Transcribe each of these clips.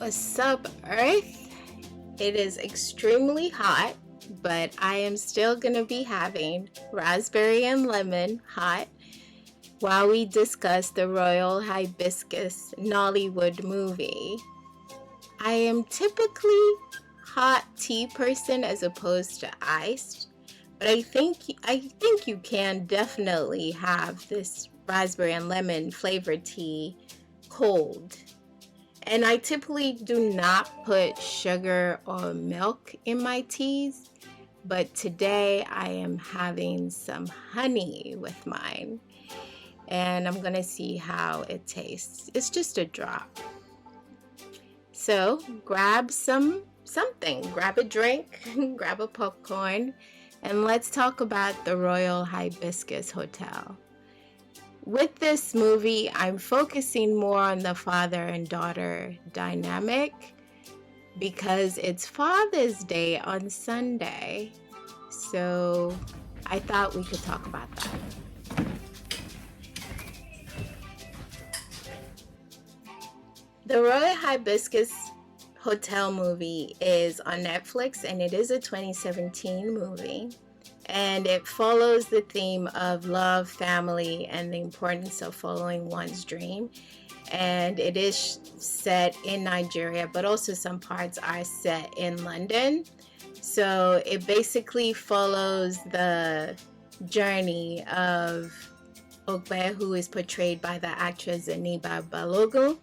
What's up, Earth? It is extremely hot, but I am still going to be having raspberry and lemon hot while we discuss the Royal Hibiscus Nollywood movie. I am typically hot tea person as opposed to iced, but I think you can definitely have this raspberry and lemon flavored tea cold. And I typically do not put sugar or milk in my teas, but today I am having some honey with mine. And I'm gonna see how it tastes. It's just a drop. So grab something, grab a drink, grab a popcorn, and let's talk about the Royal Hibiscus Hotel. With this movie, I'm focusing more on the father and daughter dynamic because it's Father's Day on Sunday. So I thought we could talk about that. The Royal Hibiscus Hotel movie is on Netflix, and it is a 2017 movie. And it follows the theme of love, family, and the importance of following one's dream. And it is set in Nigeria, but also some parts are set in London. So it basically follows the journey of Ogbe, who is portrayed by the actress Aniba Balogun,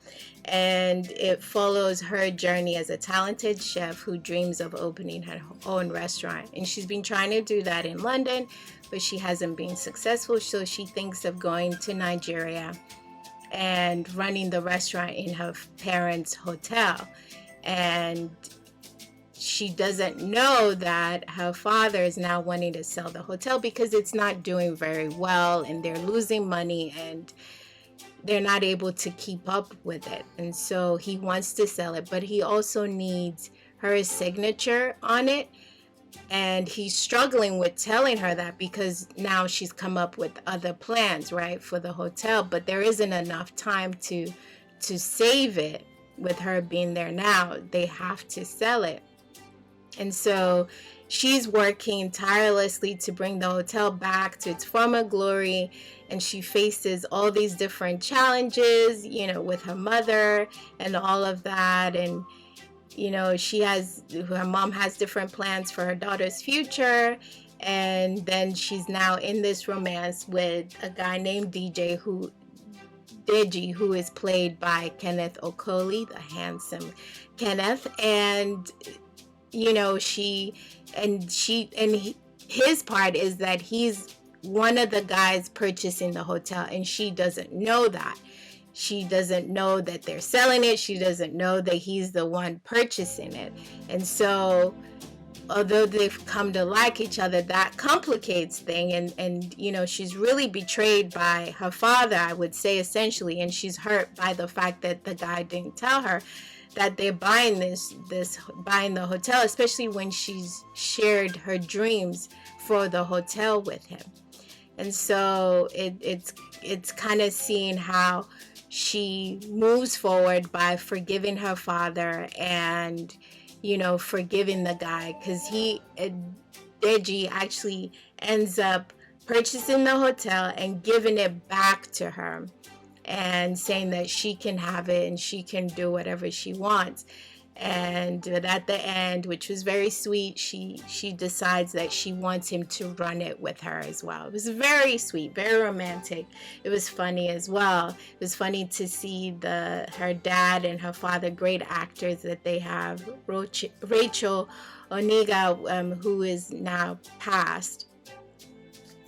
and it follows her journey as a talented chef who dreams of opening her own restaurant. And she's been trying to do that in London, but she hasn't been successful, so she thinks of going to Nigeria and running the restaurant in her parents' hotel. And she doesn't know that her father is now wanting to sell the hotel because it's not doing very well and they're losing money and they're not able to keep up with it. And so he wants to sell it, but he also needs her signature on it. And he's struggling with telling her that because now she's come up with other plans, right, for the hotel, but there isn't enough time to save it with her being there now. They have to sell it. And so she's working tirelessly to bring the hotel back to its former glory. And she faces all these different challenges, with her mother and all of that. And, her mom has different plans for her daughter's future. And then she's now in this romance with a guy named Deji, who is played by Kenneth Okoli, the handsome Kenneth. And his part is that he's one of the guys purchasing the hotel, and she doesn't know that. She doesn't know that they're selling it. She doesn't know that he's the one purchasing it. And so, although they've come to like each other, that complicates things. And she's really betrayed by her father, I would say, essentially, and she's hurt by the fact that the guy didn't tell her that they're buying buying the hotel, especially when she's shared her dreams for the hotel with him. And so it's kind of seeing how she moves forward by forgiving her father and forgiving the guy, because Deji actually ends up purchasing the hotel and giving it back to her and saying that she can have it and she can do whatever she wants. And at the end, which was very sweet, she decides that she wants him to run it with her as well. It was very sweet, very romantic. It was funny as well. It was funny to see her dad and her father, great actors that they have. Rachel Oniga, who is now passed,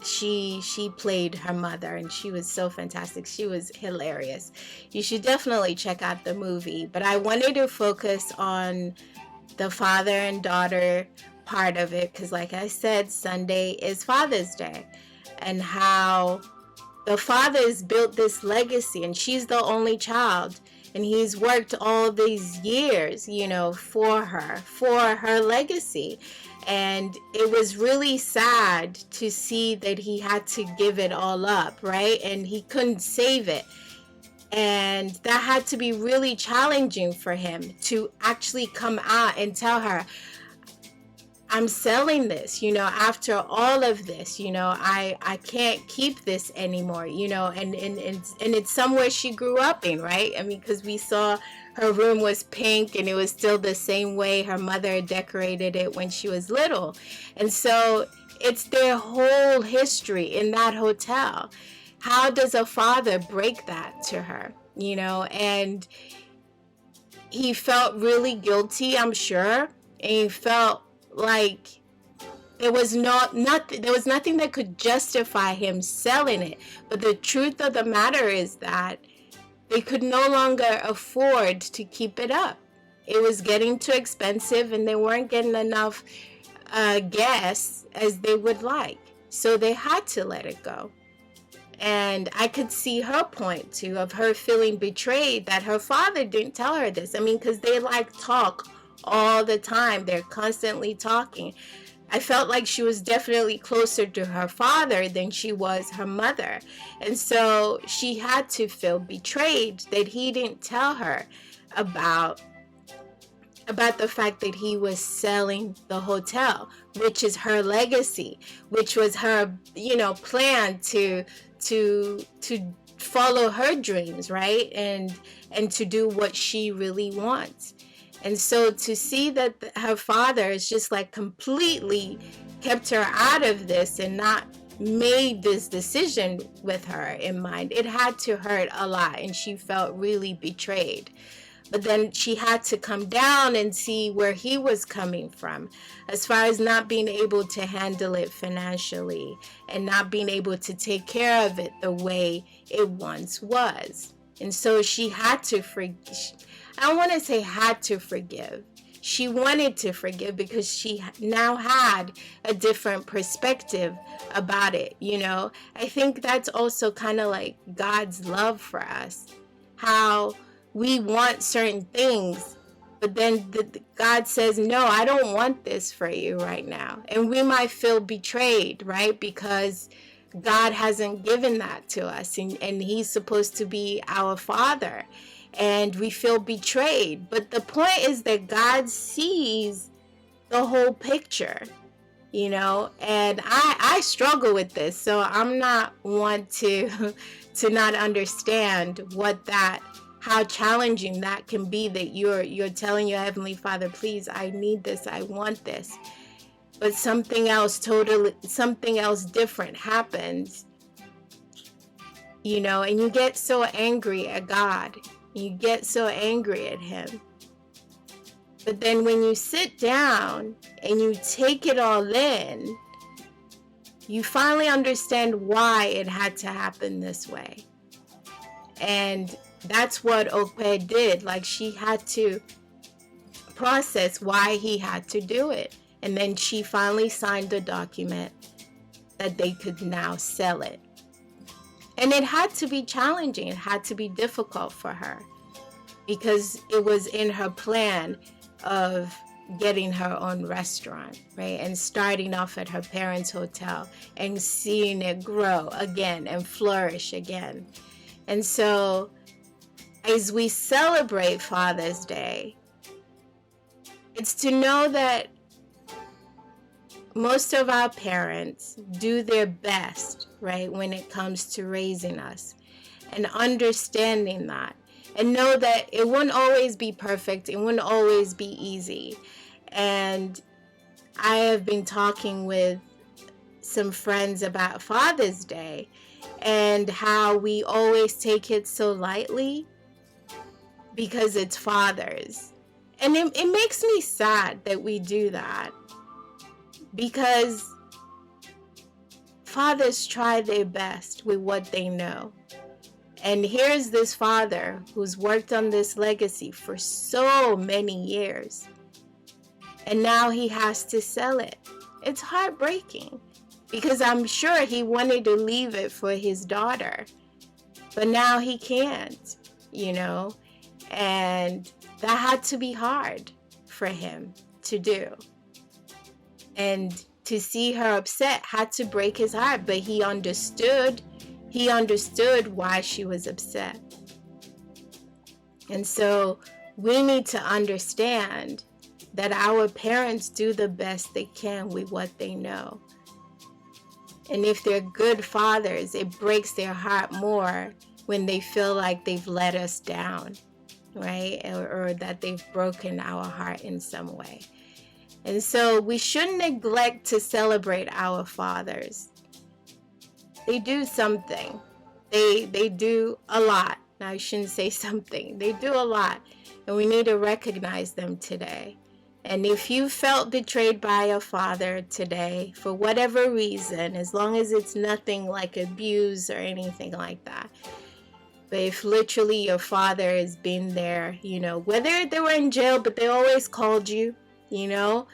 she played her mother, and she was so fantastic. She was hilarious. You should definitely check out the movie, but I wanted to focus on the father and daughter part of it because, like I said, Sunday is Father's Day, and how the father has built this legacy, and she's the only child, and he's worked all these years for her legacy. And it was really sad to see that he had to give it all up, right? And he couldn't save it. And that had to be really challenging for him to actually come out and tell her, I'm selling this, after all of this, I can't keep this anymore, and it's somewhere she grew up in, right? I mean, because we saw her room was pink and it was still the same way her mother decorated it when she was little. And so it's their whole history in that hotel. How does a father break that to her, and he felt really guilty, I'm sure, and he felt like there was nothing that could justify him selling it. But the truth of the matter is that they could no longer afford to keep it up. It was getting too expensive and they weren't getting enough guests as they would like. So they had to let it go. And I could see her point too, of her feeling betrayed that her father didn't tell her this. I mean, because they talk all the time. They're constantly talking. I felt like she was definitely closer to her father than she was her mother. And so she had to feel betrayed that he didn't tell her about the fact that he was selling the hotel, which is her legacy, which was her, plan to follow her dreams, right? And to do what she really wants. And so to see that her father is just completely kept her out of this and not made this decision with her in mind, it had to hurt a lot, and she felt really betrayed. But then she had to come down and see where he was coming from, as far as not being able to handle it financially and not being able to take care of it the way it once was. And so she had to I don't want to say had to forgive. She wanted to forgive because she now had a different perspective about it, I think that's also kind of like God's love for us. How we want certain things, but then God says, no, I don't want this for you right now. And we might feel betrayed, right? Because God hasn't given that to us, and he's supposed to be our father. And we feel betrayed. But the point is that God sees the whole picture, and I struggle with this. So I'm not one to not understand how challenging that can be, that you're telling your Heavenly Father, please, I need this, I want this. But something else different happens, and you get so angry at God. You get so angry at him. But then when you sit down and you take it all in, you finally understand why it had to happen this way. And that's what Okwe did. She had to process why he had to do it. And then she finally signed the document that they could now sell it. And it had to be challenging. It had to be difficult for her, because it was in her plan of getting her own restaurant, right? And starting off at her parents' hotel and seeing it grow again and flourish again. And so as we celebrate Father's Day, it's to know that most of our parents do their best, right, when it comes to raising us, and understanding that, and know that it wouldn't always be perfect, it wouldn't always be easy. And I have been talking with some friends about Father's Day and how we always take it so lightly because it's fathers. And it makes me sad that we do that, because fathers try their best with what they know. And here's this father who's worked on this legacy for so many years, and now he has to sell it. It's heartbreaking, because I'm sure he wanted to leave it for his daughter, but now he can't, and that had to be hard for him to do. And to see her upset had to break his heart, but he understood why she was upset. And so we need to understand that our parents do the best they can with what they know. And if they're good fathers, it breaks their heart more when they feel like they've let us down, right? Or that they've broken our heart in some way. And so we shouldn't neglect to celebrate our fathers. They do something. They do a lot. Now, I shouldn't say something. They do a lot. And we need to recognize them today. And if you felt betrayed by a father today, for whatever reason, as long as it's nothing like abuse or anything like that, but if literally your father has been there, you know, whether they were in jail, but they always called you, you know,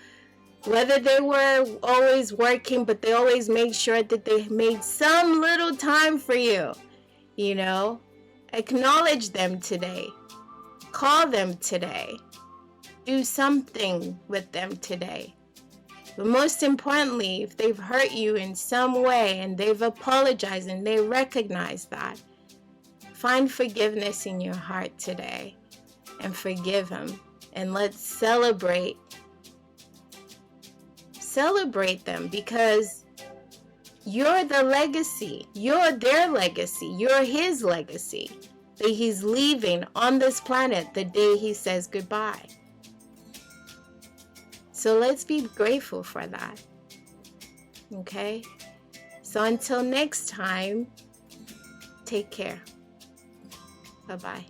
whether they were always working, but they always made sure that they made some little time for you, you know, acknowledge them today, call them today, do something with them today. But most importantly, if they've hurt you in some way and they've apologized and they recognize that, find forgiveness in your heart today and forgive them. And let's celebrate them, because you're the legacy. You're their legacy. You're his legacy that he's leaving on this planet the day he says goodbye. So let's be grateful for that. Okay? So until next time, take care. Bye-bye.